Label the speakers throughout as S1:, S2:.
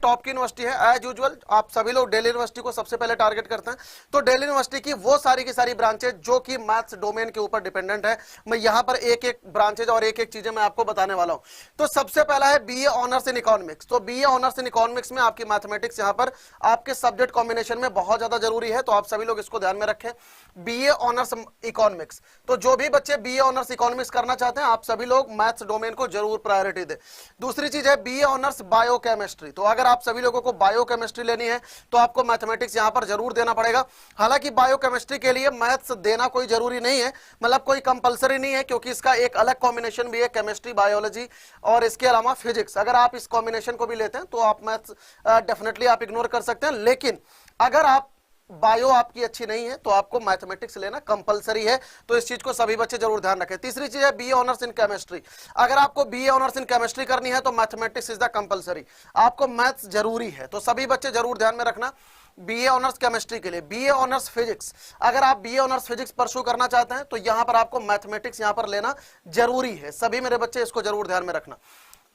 S1: Top की university है as usual. आप सभी लोग दिल्ली यूनिवर्सिटी को सबसे पहले टारगेट करते हैं, तो दिल्ली यूनिवर्सिटी की वो सारी की सारी ब्रांचेज जो कि मैथ्स डोमेन के ऊपर डिपेंडेंट है, मैं यहां पर एक एक ब्रांचेज और एक एक चीजें मैं आपको बताने वाला हूं। तो सबसे पहला है बीए ऑनर्स इन इकोनॉमिक्स। तो बीए ऑनर्स इन इकोनॉमिक्स में आपकी मैथमेटिक्स यहां पर आपके सब्जेक्ट कॉम्बिनेशन में बहुत ज्यादा जरूरी है, तो आप सभी लोग इसको ध्यान में रखें। बीए ऑनर्स इकोनॉमिक्स, तो जो भी बच्चे बीए ऑनर्स इकोनॉमिक्स करना चाहते हैं आप सभी लोग मैथ्स डोमेन को जरूर प्रायोरिटी दें। दूसरी चीज है बीए ऑनर्स बायोकेमिस्ट्री। तो अगर आप सभी लोगों को बायोकेमिस्ट्री लेनी है तो आपको मैथमेटिक्स यहां पर जरूर देना पड़ेगा। हालांकि बायोकेमिस्ट्री के लिए मैथ्स देना कोई जरूरी नहीं है, मतलब कोई कंपलसरी नहीं है, क्योंकि इसका एक अलग कॉम्बिनेशन भी है, केमिस्ट्री बायोलॉजी और इसके अलावा फिजिक्स। अगर आप इस कॉम्बिनेशन को भी लेते हैं तो आप मैथ्स डेफिनेटली आप इग्नोर कर सकते हैं, लेकिन अगर आप बायो आपकी अच्छी नहीं है तो आपको मैथमेटिक्स लेना कंपलसरी है। तो इस चीज को सभी बच्चे जरूर ध्यान रखें। तीसरी चीज है बीए ऑनर्स इन केमिस्ट्री। अगर आपको बीए ऑनर्स इन केमिस्ट्री करनी है तो मैथमेटिक्स इज द कंपलसरी, आपको मैथ्स जरूरी है, तो सभी बच्चे जरूर ध्यान में रखना। बीए ऑनर्स केमिस्ट्री के लिए बीए ऑनर्स फिजिक्स, अगर आप बीए ऑनर्स फिजिक्स परस्यू करना चाहते हैं तो यहां पर आपको मैथमेटिक्स यहां पर लेना जरूरी है। सभी मेरे बच्चे इसको जरूर ध्यान में रखना।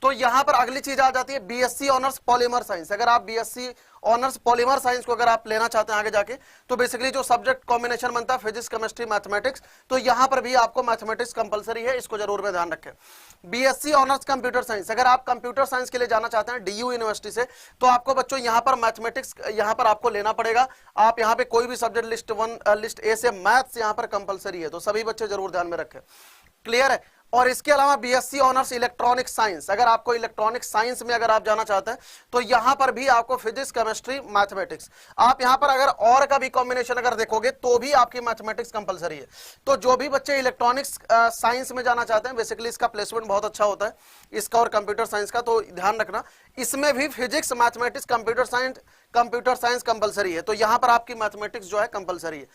S1: तो यहां पर अगली चीज आ जाती है बीएससी ऑनर्स पॉलीमर साइंस। अगर आप बीएससी ऑनर्स पॉलीमर साइंस को अगर आप लेना चाहते हैं आगे जाके, तो बेसिकली जो सब्जेक्ट कॉम्बिनेशन बनता है फिजिक्स केमिस्ट्री मैथमेटिक्स, तो यहां पर भी आपको मैथमेटिक्स कंपलसरी है, इसको जरूर में ध्यान रखें। बीएससी ऑनर्स कंप्यूटर साइंस, अगर आप कंप्यूटर साइंस के लिए जाना चाहते हैं डीयू यूनिवर्सिटी से, तो आपको बच्चों यहां पर मैथमेटिक्स यहां पर आपको लेना पड़ेगा। आप यहां पे कोई भी सब्जेक्ट लिस्ट 1 लिस्ट ए से मैथ्स यहां पर कंपलसरी है, तो सभी बच्चे जरूर ध्यान में रखें। क्लियर है। और इसके अलावा बीएससी ऑनर्स इलेक्ट्रॉनिक साइंस, अगर आपको इलेक्ट्रॉनिक साइंस में अगर आप जाना चाहते हैं तो यहां पर भी आपको फिजिक्स केमिस्ट्री मैथमेटिक्स, आप यहां पर अगर और का भी कॉम्बिनेशन अगर देखोगे तो भी आपकी मैथमेटिक्स कंपलसरी है। तो जो भी बच्चे इलेक्ट्रॉनिक्स साइंस में जाना चाहते हैं, बेसिकली इसका प्लेसमेंट बहुत अच्छा होता है इसका और कंप्यूटर साइंस का, तो ध्यान रखना इसमें भी physics mathematics computer science compulsory है, तो यहां पर आपकी मैथमेटिक्स जो है कंपलसरी है।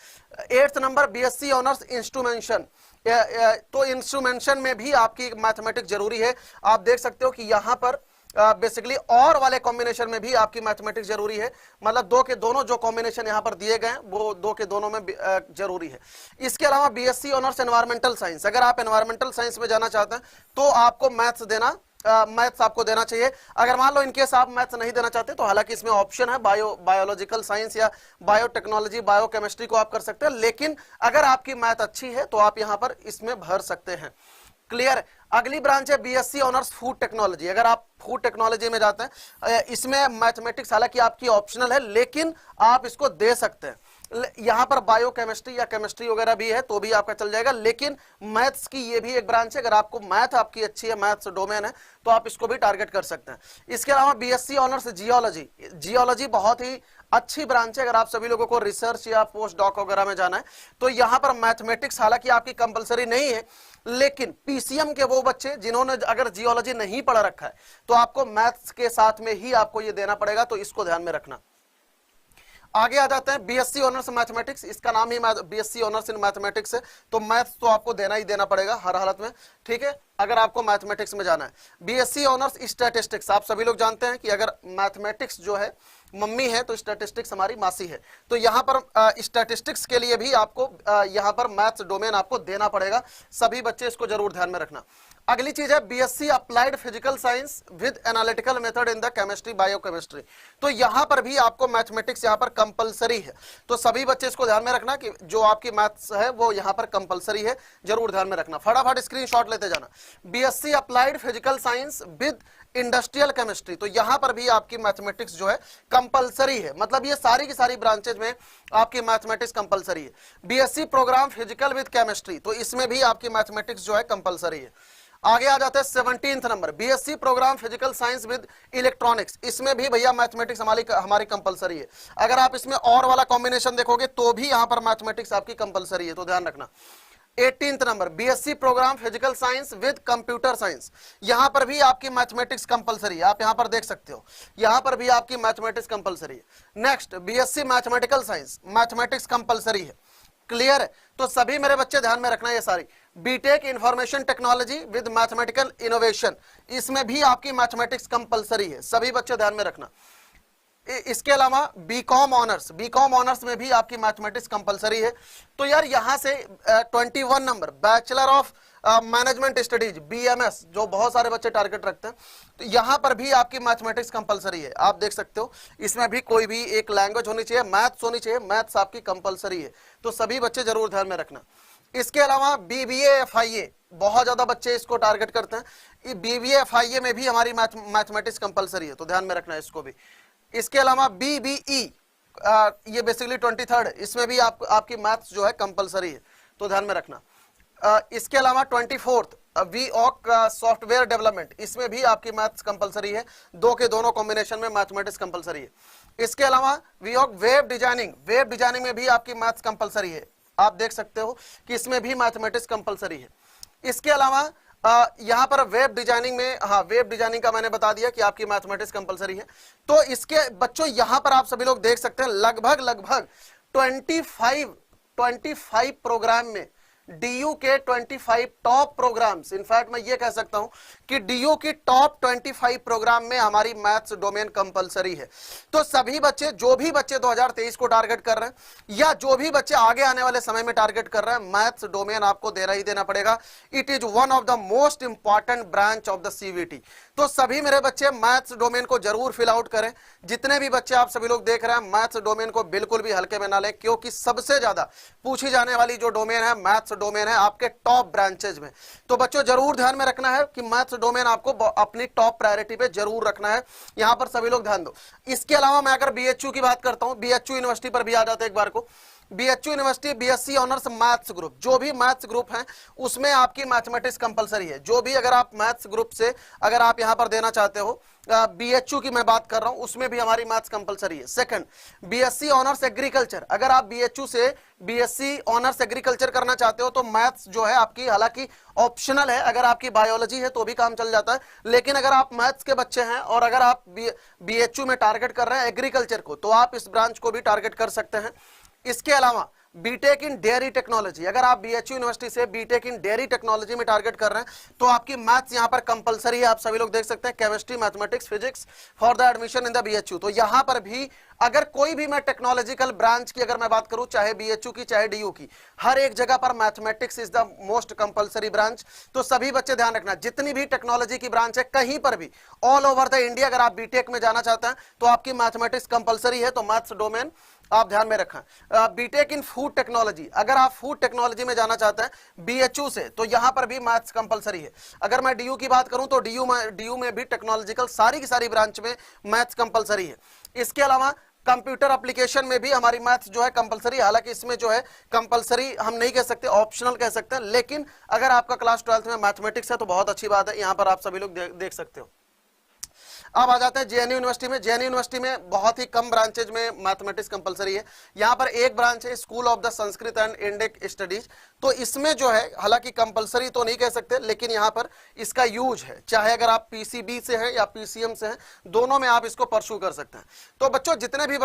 S1: 8th number BSc honours instrumentation. तो इंस्ट्रूमेंटेशन में भी आपकी मैथमेटिक्स जरूरी है। आप देख सकते हो कि यहां पर बेसिकली और वाले कॉम्बिनेशन में भी आपकी मैथमेटिक्स जरूरी है, मतलब दो के दोनों जो कॉम्बिनेशन यहां पर दिए गए वो दो के दोनों में जरूरी है। इसके अलावा बीएससी ऑनर्स एनवायरमेंटल साइंस, अगर आप एनवायरमेंटल साइंस में जाना चाहते हैं तो आपको मैथ्स देना मैथ्स आपको देना चाहिए। अगर मान लो इनकेस आप मैथ्स नहीं देना चाहते तो हालांकि इसमें ऑप्शन है बायोलॉजिकल साइंस या बायोटेक्नोलॉजी बायोकेमिस्ट्री को आप कर सकते हैं, लेकिन अगर आपकी मैथ अच्छी है तो आप यहां पर इसमें भर सकते हैं। क्लियर। अगली ब्रांच है बीएससी ऑनर्स फूड टेक्नोलॉजी। अगर आप फूड टेक्नोलॉजी में जाते हैं, इसमें मैथमेटिक्स हालांकि आपकी ऑप्शनल है लेकिन आप इसको दे सकते हैं। यहां पर बायोकेमिस्ट्री या केमिस्ट्री वगैरह भी है तो भी आपका चल जाएगा, लेकिन मैथ्स की ये भी एक ब्रांच है। अगर आपको मैथ आपकी अच्छी है, मैथ्स डोमेन है, तो आप इसको भी टारगेट कर सकते हैं। इसके अलावा बीएससी ऑनर्स जियोलॉजी, जियोलॉजी बहुत ही अच्छी ब्रांच है। अगर आप सभी लोगों को रिसर्च या पोस्ट डॉक वगैरह में जाना है तो यहां पर मैथमेटिक्स हालांकि आपकी कंपलसरी नहीं है, लेकिन पीसीएम के वो बच्चे जिन्होंने अगर जियोलॉजी नहीं पढ़ा रखा है तो आपको मैथ्स के साथ में ही आपको ये देना पड़ेगा, तो इसको ध्यान में रखना। आगे आ जाते हैं बीएससी ऑनर्स मैथमेटिक्स, इसका नाम ही बीएससी ऑनर्स इन मैथमेटिक्स है, तो मैथ्स तो आपको देना ही देना पड़ेगा हर हालत में, ठीक है, अगर आपको मैथमेटिक्स में जाना है। बीएससी ऑनर्स स्टैटिस्टिक्स, आप सभी लोग जानते हैं कि अगर मैथमेटिक्स जो है मम्मी है तो स्टैटिस्टिक्स हमारी मासी है, तो यहां पर स्टैटिस्टिक्स के लिए भी आपको यहां पर मैथ्स डोमेन आपको देना पड़ेगा। सभी बच्चे इसको जरूर ध्यान में रखना। अगली चीज है BSc applied physical science with analytical method in the chemistry biochemistry, तो यहां पर भी आपको मैथमेटिक्स यहां पर कंपलसरी है, तो सभी बच्चे इसको ध्यान में रखना कि जो आपकी मैथ्स है वो यहां पर कंपलसरी है, जरूर ध्यान में रखना। फटाफट स्क्रीनशॉट लेते जाना। BSc applied physical science with industrial chemistry, तो यहां पर भी आपकी मैथमेटिक्स जो है कंपलसरी है, मतलब ये सारी की सारी ब्रांचेज में आपकी मैथमेटिक्स कंपलसरी है। BSc programme physical with chemistry, तो इसमें भी आपकी मैथमेटिक्स जो है कंपलसरी है। आगे आ जाता है 17th नंबर BSc programme physical science with electronics, इसमें भी भैया मैथमेटिक्स हमारी कंपलसरी है। अगर आप इसमें और वाला कॉम्बिनेशन देखोगे तो भी यहां पर मैथमेटिक्स आपकी कंपलसरी है, तो ध्यान रखना। 18th नंबर BSc programme physical science with computer science, यहां पर भी आपकी मैथमेटिक्स कंपलसरी है, आप यहां पर देख सकते हो, यहां पर भी आपकी मैथमेटिक्स कंपलसरी है। Next BSc mathematical science, mathematics compulsory है। क्लियर है। तो सभी मेरे बच्चे ध्यान में रखना ये सारी। BTech information technology with mathematical innovation, इसमें भी आपकी मैथमेटिक्स कंपलसरी है, सभी बच्चे ध्यान में रखना। इसके अलावा बीकॉम ऑनर्स में भी आपकी मैथमेटिक्स कंपलसरी है। तो यार यहां से 21 number bachelor of management studies BMS जो बहुत सारे बच्चे टारगेट रखते हैं, तो यहां पर भी आपकी मैथमेटिक्स कंपलसरी है। आप देख सकते हो इसमें भी कोई भी एक लैंग्वेज होनी चाहिए, मैथ्स होनी चाहिए, मैथ्स आपकी कंपलसरी है, तो सभी बच्चे जरूर ध्यान में रखना। इसके अलावा BBA FIA बहुत ज्यादा बच्चे इसको टारगेट करते हैं, BBA FIA में भी हमारी मैथमेटिक्स कंपलसरी है, तो ध्यान में रखना इसको भी। इसके अलावा BBE ये बेसिकली 23rd, इसमें भी आपकी मैथ्स जो है कंपलसरी है, तो ध्यान में रखना। इसके अलावा 24th VOC सॉफ्टवेयर डेवलपमेंट, इसमें भी आपकी मैथ्स कंपलसरी है, दो के दोनों कॉम्बिनेशन में मैथमेटिक्स कंपलसरी है। इसके अलावा VOC वेब डिजाइनिंग में भी आपकी मैथ्स कंपलसरी है, आप देख सकते हो कि इसमें भी मैथमेटिक्स कंपलसरी है। इसके अलावा यहां पर वेब डिजाइनिंग में, हाँ वेब डिजाइनिंग का मैंने बता दिया कि आपकी मैथमेटिक्स कंपलसरी है। तो इसके बच्चों यहां पर आप सभी लोग देख सकते हैं लगभग 25 प्रोग्राम में DU के 25 टॉप प्रोग्राम्स, इनफैक्ट मैं ये कह सकता हूं कि DU की टॉप 25 प्रोग्राम में हमारी मैथ्स डोमेन कंपलसरी है। तो सभी बच्चे, जो भी बच्चे 2023 को टारगेट कर रहे हैं या जो भी बच्चे आगे आने वाले समय में टारगेट कर रहे हैं, मैथ्स डोमेन आपको देना ही देना पड़ेगा। It is one of the most important branch of the CVT। तो सभी मेरे बच्चे मैथ्स डोमेन को जरूर फिल आउट करें। जितने भी बच्चे आप सभी लोग देख रहे हैं, मैथ्स डोमेन को बिल्कुल भी हल्के में ना लें, क्योंकि सबसे ज्यादा पूछी जाने वाली जो डोमेन है मैथ्स डोमेन है आपके टॉप ब्रांचेज में। तो बच्चों जरूर ध्यान में रखना है कि मैथ्स डोमेन आपको अपनी टॉप प्रायोरिटी पे जरूर रखना है, यहां पर सभी लोग ध्यान दो। इसके अलावा मैं अगर BHU की बात करता हूं, BHU यूनिवर्सिटी पर भी आ जाते हैं एक बार को। BHU university BSc honours maths group, जो भी मैथ्स ग्रुप है उसमें आपकी मैथमेटिक्स कंपलसरी है। जो भी अगर आप मैथ्स ग्रुप से अगर आप यहां पर देना चाहते हो, BHU की मैं बात कर रहा हूं, उसमें भी हमारी मैथ्स कंपलसरी है। सेकंड, BSc ऑनर्स एग्रीकल्चर, अगर आप BHU से BSc ऑनर्स एग्रीकल्चर करना चाहते हो तो मैथ्स जो है आपकी हालांकि ऑप्शनल है, अगर आपकी बायोलॉजी है तो भी काम चल जाता है, लेकिन अगर आप मैथ्स के बच्चे हैं और अगर आप BHU में टारगेट कर रहे हैं एग्रीकल्चर को, तो आप इस ब्रांच को भी टारगेट कर सकते हैं। इसके अलावा बीटेक इन डेयरी टेक्नोलॉजी, अगर आप BHU यूनिवर्सिटी से बीटेक इन डेयरी टेक्नोलॉजी में टारगेट कर रहे हैं तो आपकी मैथ्स यहां पर कंपलसरी है। आप सभी लोग देख सकते हैं chemistry, mathematics, physics for the admission in the BHU। तो यहां पर भी अगर कोई भी मैं टेक्नोलॉजिकल ब्रांच की अगर मैं बात करूं, चाहे BHU की चाहे DU की, हर एक जगह पर mathematics is the most compulsory branch. तो सभी बच्चे ध्यान रखना, जितनी भी टेक्नोलॉजी की ब्रांच है कहीं पर भी ऑल ओवर द इंडिया अगर आप बीटेक में जाना चाहते हैं तो आपकी मैथमेटिक्स कंपलसरी है। तो मैथ्स डोमेन आप ध्यान में रखें। बीटेक इन फूड टेक्नोलॉजी, अगर आप फूड टेक्नोलॉजी में जाना चाहते हैं BHU से, तो यहां पर भी मैथ्स कंपलसरी है। अगर मैं DU की बात करूं तो DU में भी टेक्नोलॉजिकल सारी की सारी ब्रांच में मैथ्स कंपलसरी है। इसके अलावा कंप्यूटर एप्लीकेशन में भी हमारी मैथ्स जो है कंपलसरी, हालांकि इसमें जो है कंपलसरी हम नहीं कह सकते, ऑप्शनल कह सकते हैं, लेकिन अगर आपका क्लास 12th में मैथमेटिक्स है तो बहुत अच्छी बात है, यहां पर आप सभी लोग देख सकते हो। अब आ जाते हैं JNU यूनिवर्सिटी में। JNU यूनिवर्सिटी में बहुत ही कम ब्रांचेज में मैथमेटिक्स कंपलसरी है। यहाँ पर एक ब्रांच है school of the Sanskrit and Indic studies, तो इसमें जो है हालांकि कंपलसरी तो नहीं कह सकते, लेकिन यहाँ पर इसका यूज है, चाहे अगर आप PCB से हैं या PCM से हैं, दोनों में आप इसको परस्यू कर सकते हैं। तो बच्चों जितने भी